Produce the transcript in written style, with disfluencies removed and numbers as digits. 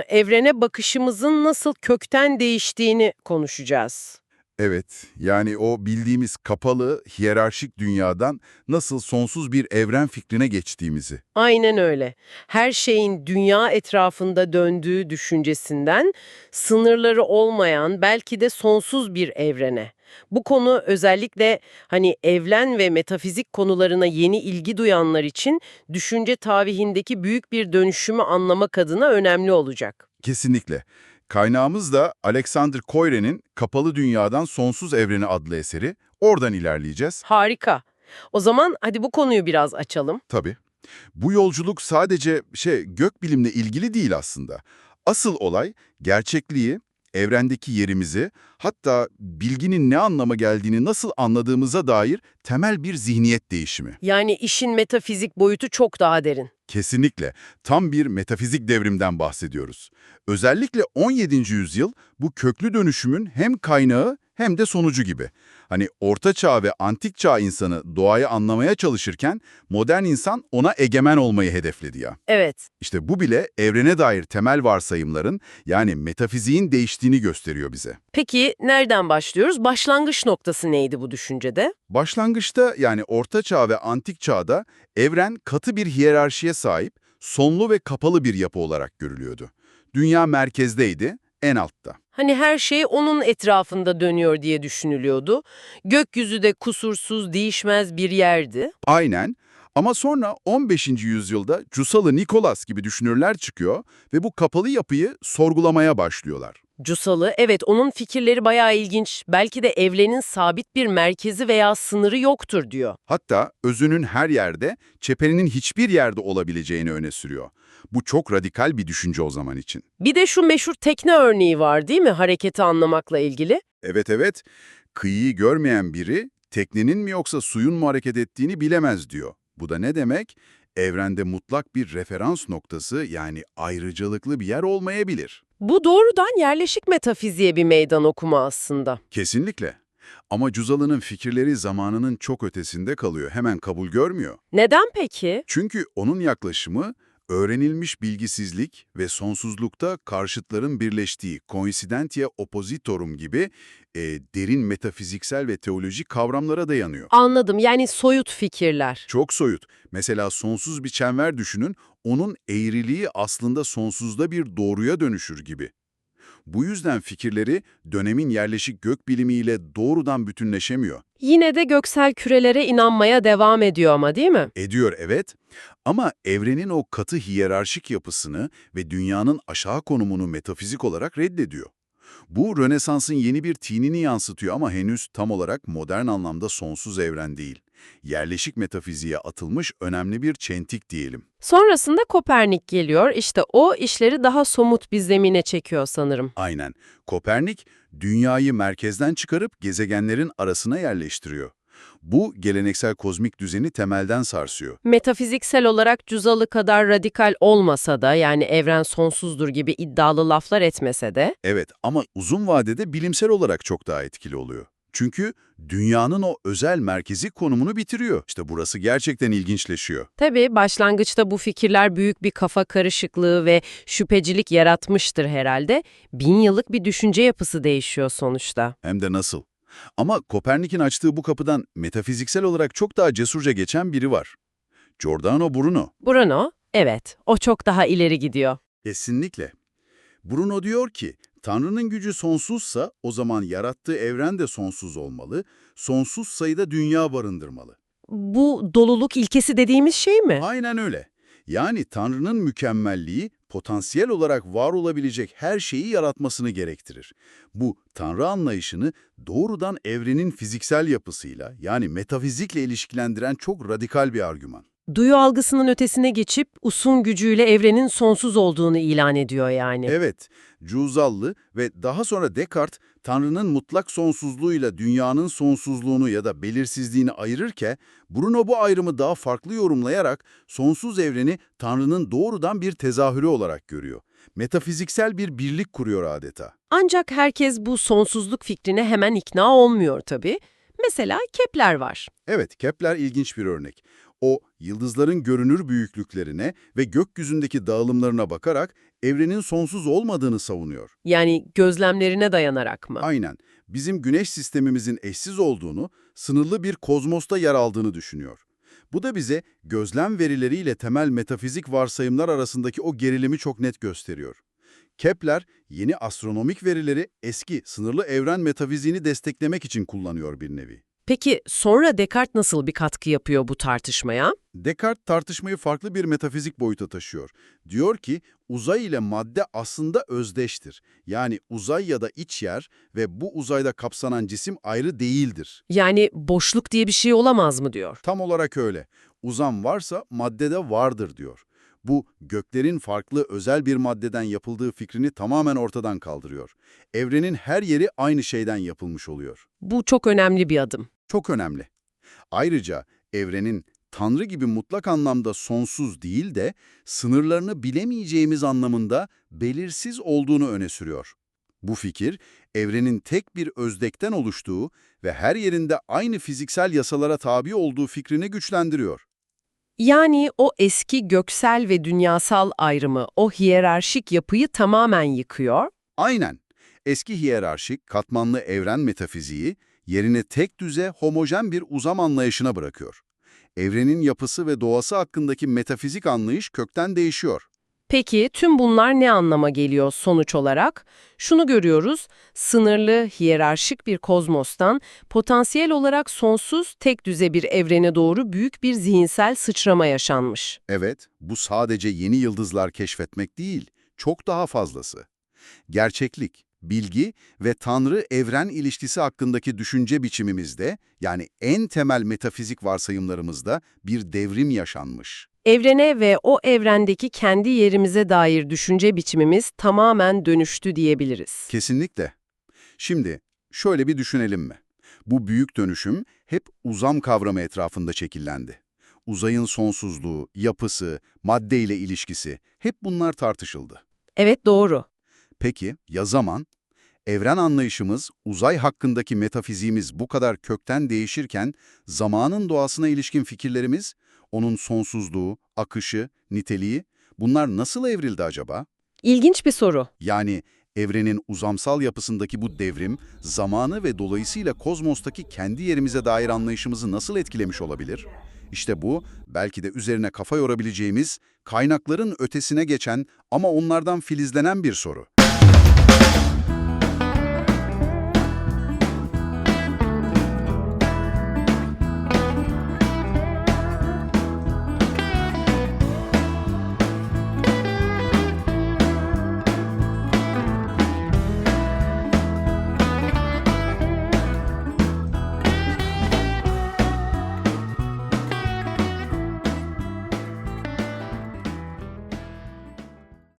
evrene bakışımızın nasıl kökten değiştiğini konuşacağız. Evet, yani o bildiğimiz kapalı, hiyerarşik dünyadan nasıl sonsuz bir evren fikrine geçtiğimizi. Aynen öyle. Her şeyin dünya etrafında döndüğü düşüncesinden sınırları olmayan belki de sonsuz bir evrene. Bu konu özellikle evren ve metafizik konularına yeni ilgi duyanlar için düşünce tarihindeki büyük bir dönüşümü anlamak adına önemli olacak. Kesinlikle. Kaynağımız da Alexander Koyre'nin Kapalı Dünyadan Sonsuz Evreni adlı eseri. Oradan ilerleyeceğiz. Harika. O zaman hadi bu konuyu biraz açalım. Tabii. Bu yolculuk sadece gökbilimle ilgili değil aslında. Asıl olay gerçekliği, evrendeki yerimizi, hatta bilginin ne anlama geldiğini nasıl anladığımıza dair temel bir zihniyet değişimi. Yani işin metafizik boyutu çok daha derin. Kesinlikle. Tam bir metafizik devrimden bahsediyoruz. Özellikle 17. yüzyıl bu köklü dönüşümün hem kaynağı hem de sonucu gibi. Hani Orta Çağ ve Antik Çağ insanı doğayı anlamaya çalışırken modern insan ona egemen olmayı hedefledi ya. Evet. İşte bu bile evrene dair temel varsayımların yani metafiziğin değiştiğini gösteriyor bize. Peki nereden başlıyoruz? Başlangıç noktası neydi bu düşüncede? Başlangıçta yani Orta Çağ ve Antik Çağ'da evren katı bir hiyerarşiye sahip, sonlu ve kapalı bir yapı olarak görülüyordu. Dünya merkezdeydi, en altta. Hani her şey onun etrafında dönüyor diye düşünülüyordu. Gökyüzü de kusursuz, değişmez bir yerdi. Aynen. Ama sonra 15. yüzyılda Cusalı Nikolas gibi düşünürler çıkıyor ve bu kapalı yapıyı sorgulamaya başlıyorlar. Cusalı, evet onun fikirleri bayağı ilginç. Belki de evrenin sabit bir merkezi veya sınırı yoktur diyor. Hatta özünün her yerde, çeperinin hiçbir yerde olabileceğini öne sürüyor. Bu çok radikal bir düşünce o zaman için. Bir de şu meşhur tekne örneği var değil mi hareketi anlamakla ilgili? Evet evet, kıyıyı görmeyen biri teknenin mi yoksa suyun mu hareket ettiğini bilemez diyor. Bu da ne demek? Evrende mutlak bir referans noktası yani ayrıcalıklı bir yer olmayabilir. Bu doğrudan yerleşik metafiziğe bir meydan okuma aslında. Kesinlikle. Ama Cuzalı'nın fikirleri zamanının çok ötesinde kalıyor, hemen kabul görmüyor. Neden peki? Çünkü onun yaklaşımı öğrenilmiş bilgisizlik ve sonsuzlukta karşıtların birleştiği coincidentia oppositorum gibi derin metafiziksel ve teolojik kavramlara dayanıyor. Anladım, yani soyut fikirler. Çok soyut. Mesela sonsuz bir çember düşünün, onun eğriliği aslında sonsuzda bir doğruya dönüşür gibi. Bu yüzden fikirleri dönemin yerleşik gökbilimiyle doğrudan bütünleşemiyor. Yine de göksel kürelere inanmaya devam ediyor ama değil mi? Ediyor evet, ama evrenin o katı hiyerarşik yapısını ve dünyanın aşağı konumunu metafizik olarak reddediyor. Bu Rönesans'ın yeni bir tinini yansıtıyor ama henüz tam olarak modern anlamda sonsuz evren değil. Yerleşik metafiziğe atılmış önemli bir çentik diyelim. Sonrasında Kopernik geliyor. İşte o işleri daha somut bir zemine çekiyor sanırım. Aynen. Kopernik, dünyayı merkezden çıkarıp gezegenlerin arasına yerleştiriyor. Bu geleneksel kozmik düzeni temelden sarsıyor. Metafiziksel olarak Cuzalı kadar radikal olmasa da yani evren sonsuzdur gibi iddialı laflar etmese de Evet, ama uzun vadede bilimsel olarak çok daha etkili oluyor. Çünkü dünyanın o özel merkezi konumunu bitiriyor. İşte burası gerçekten ilginçleşiyor. tabii başlangıçta bu fikirler büyük bir kafa karışıklığı ve şüphecilik yaratmıştır herhalde. 1000 yıllık bir düşünce yapısı değişiyor sonuçta. Hem de nasıl. Ama Kopernik'in açtığı bu kapıdan metafiziksel olarak çok daha cesurca geçen biri var. Giordano Bruno. Bruno, evet, o çok daha ileri gidiyor. Kesinlikle. Bruno diyor ki, Tanrı'nın gücü sonsuzsa o zaman yarattığı evren de sonsuz olmalı, sonsuz sayıda dünya barındırmalı. Bu doluluk ilkesi dediğimiz şey mi? Aynen öyle. Yani Tanrı'nın mükemmelliği potansiyel olarak var olabilecek her şeyi yaratmasını gerektirir. Bu Tanrı anlayışını doğrudan evrenin fiziksel yapısıyla yani metafizikle ilişkilendiren çok radikal bir argüman. Duyu algısının ötesine geçip usun gücüyle evrenin sonsuz olduğunu ilan ediyor yani. Evet, Cüzallı ve daha sonra Descartes, Tanrı'nın mutlak sonsuzluğuyla dünyanın sonsuzluğunu ya da belirsizliğini ayırırken, Bruno bu ayrımı daha farklı yorumlayarak sonsuz evreni Tanrı'nın doğrudan bir tezahürü olarak görüyor. Metafiziksel bir birlik kuruyor adeta. Ancak herkes bu sonsuzluk fikrine hemen ikna olmuyor tabii. Mesela Kepler var. Evet, Kepler ilginç bir örnek. O, yıldızların görünür büyüklüklerine ve gökyüzündeki dağılımlarına bakarak evrenin sonsuz olmadığını savunuyor. Yani gözlemlerine dayanarak mı? Aynen, bizim güneş sistemimizin eşsiz olduğunu, sınırlı bir kozmosta yer aldığını düşünüyor. Bu da bize gözlem verileriyle temel metafizik varsayımlar arasındaki o gerilimi çok net gösteriyor. Kepler, yeni astronomik verileri eski, sınırlı evren metafiziğini desteklemek için kullanıyor bir nevi. Peki sonra Descartes nasıl bir katkı yapıyor bu tartışmaya? Descartes tartışmayı farklı bir metafizik boyuta taşıyor. Diyor ki, uzay ile madde aslında özdeştir. Yani uzay ya da iç yer ve bu uzayda kapsanan cisim ayrı değildir. Yani boşluk diye bir şey olamaz mı diyor. Tam olarak öyle. Uzam varsa madde de vardır diyor. Bu, göklerin farklı özel bir maddeden yapıldığı fikrini tamamen ortadan kaldırıyor. Evrenin her yeri aynı şeyden yapılmış oluyor. Bu çok önemli bir adım. Çok önemli. Ayrıca evrenin Tanrı gibi mutlak anlamda sonsuz değil de sınırlarını bilemeyeceğimiz anlamında belirsiz olduğunu öne sürüyor. Bu fikir, evrenin tek bir özdekten oluştuğu ve her yerinde aynı fiziksel yasalara tabi olduğu fikrini güçlendiriyor. Yani o eski göksel ve dünyasal ayrımı, o hiyerarşik yapıyı tamamen yıkıyor. Aynen. Eski hiyerarşik, katmanlı evren metafiziği yerine tek düze, homojen bir uzam anlayışına bırakıyor. Evrenin yapısı ve doğası hakkındaki metafizik anlayış kökten değişiyor. Peki tüm bunlar ne anlama geliyor sonuç olarak? Şunu görüyoruz, sınırlı, hiyerarşik bir kozmostan potansiyel olarak sonsuz, tek düze bir evrene doğru büyük bir zihinsel sıçrama yaşanmış. Evet, bu sadece yeni yıldızlar keşfetmek değil, çok daha fazlası. Gerçeklik, bilgi ve Tanrı-evren ilişkisi hakkındaki düşünce biçimimizde, yani en temel metafizik varsayımlarımızda bir devrim yaşanmış. Evrene ve o evrendeki kendi yerimize dair düşünce biçimimiz tamamen dönüştü diyebiliriz. Kesinlikle. Şimdi, şöyle bir düşünelim mi? Bu büyük dönüşüm hep uzam kavramı etrafında şekillendi. Uzayın sonsuzluğu, yapısı, madde ile ilişkisi, hep bunlar tartışıldı. Evet, doğru. Peki, ya zaman? Evren anlayışımız, uzay hakkındaki metafiziğimiz bu kadar kökten değişirken, zamanın doğasına ilişkin fikirlerimiz, onun sonsuzluğu, akışı, niteliği, bunlar nasıl evrildi acaba? İlginç bir soru. Yani evrenin uzamsal yapısındaki bu devrim, zamanı ve dolayısıyla kozmostaki kendi yerimize dair anlayışımızı nasıl etkilemiş olabilir? İşte bu, belki de üzerine kafa yorabileceğimiz, kaynakların ötesine geçen ama onlardan filizlenen bir soru.